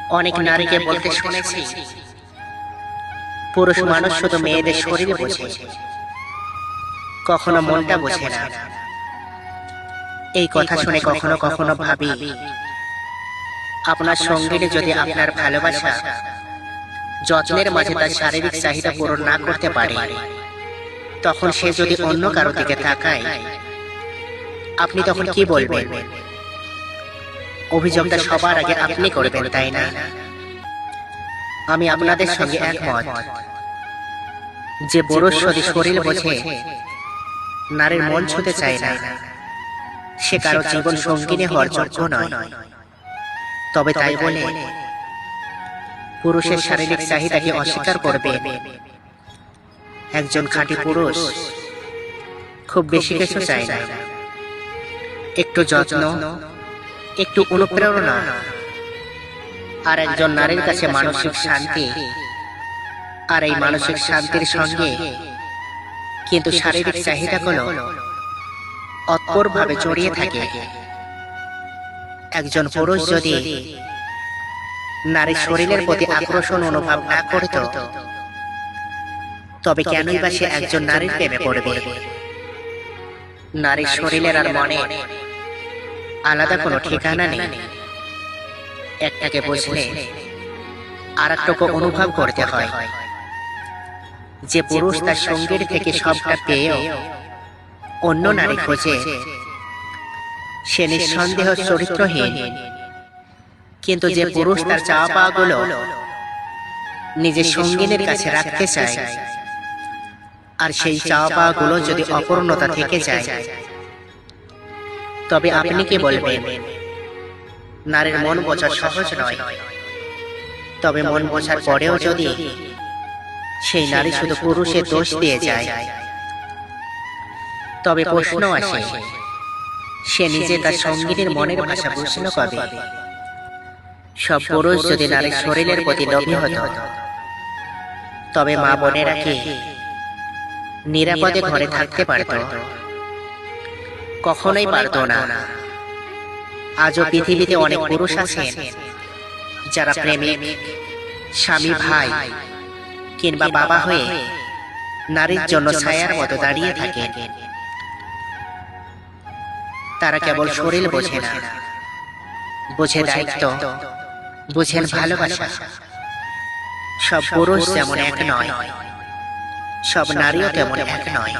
অনেক নারীকে বলতে শুনেছি, পুরুষ মানুষ শুধু মেয়েদের শরীর বোঝে, কখনো মনটা বোঝে না। এই কথা শুনে কখনো কখনো ভাবি, আপনার সঙ্গিনী যদি আপনার ভালোবাসা যত্নের মাঝে তার শারীরিক চাহিদা পূরণ না করতে পারে, তখন সে যদি অন্য কারো দিকে তাকায়, আপনি তখন কি বলবেন? অভিযোগটা সবার আগে আপনি করবেন, তাই না? আমি আপনাদের সঙ্গে একমত যে পুরুষ যদি শরীর বোঝে, নারীর মন ছুঁতে চায় না, সে কারো জীবন সঙ্গিনী হওয়ার যোগ্য নয়। তবে তাই বলে পুরুষের শারীরিক চাহিদাকে অস্বীকার করবে একজন খাঁটি পুরুষ খুব বেশি কিছু চায় না। একটু যত্ন, একটু অনুপ্রেরণা, আর একজন নারীর কাছে মানসিক শান্তি। আর এই মানসিক শান্তির সঙ্গে কিন্তু শারীরিক চাহিদাগুলো অতঃপরভাবে জড়িয়ে থাকে। একজন পুরুষ যদি নারীর শরীরের প্রতি আকর্ষণ অনুভব না করত, তবে কেনই বা সে একজন নারীর প্রেমে পড়বে? নারীর শরীরের আর মনে আলাদা কোনো ঠিকানা নেই। একটাকে বুঝলে আর একটাকে অনুভব করতে হয়। যে পুরুষ তার সঙ্গীর থেকে সবটা পেয়েও অন্য নারী খোঁজে, সে নিঃসন্দেহ চরিত্রহীন। কিন্তু যে পুরুষ তার চাওয়া পাওয়াগুলো নিজের সঙ্গিনীর কাছে রাখতে চায়, আর সেই চাওয়া পাওয়াগুলো যদি অপূর্ণতা থেকে যায়, তবে আপনি কি বলবেন? নারীর মন বোঝা সহজ নয়। তবে মন বোঝার পরেও যদি সেই নারী শুধু পুরুষের দোষ দিয়ে যায়, তবে প্রশ্ন আসে, সে নিজে তার সঙ্গীদের মনের ভাষা বুঝল কবে? সব পুরুষ যদি নারীর শরীরের প্রতি লোভী হতো, তবে মা বোনেরা কি নিরাপদে ঘরে থাকতে পারত? কখনোই পারত না। আজও পৃথিবীতে অনেক পুরুষ আছেন যারা প্রেমিক, স্বামী, ভাই কিংবা বাবা হয়ে নারীর জন্য ছায়ার মতো দাঁড়িয়ে থাকেন। তারা কেবল শরীর বোঝে না, বোঝে দায়িত্ব, বুঝেন ভালোবাসা। সব পুরুষ যেমন এক নয়, সব নারীও তেমন এক নয়।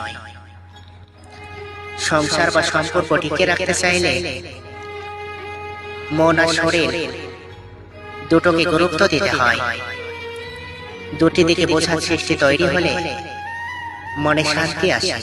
সংসার বা সম্পর্ক টিকে রাখতে চাইলে মন আর শরীর দুটোকে গুরুত্ব দিতে হয়। দুটি দিকে বোঝার সৃষ্টি তৈরি হলে মনে শান্তি আসে।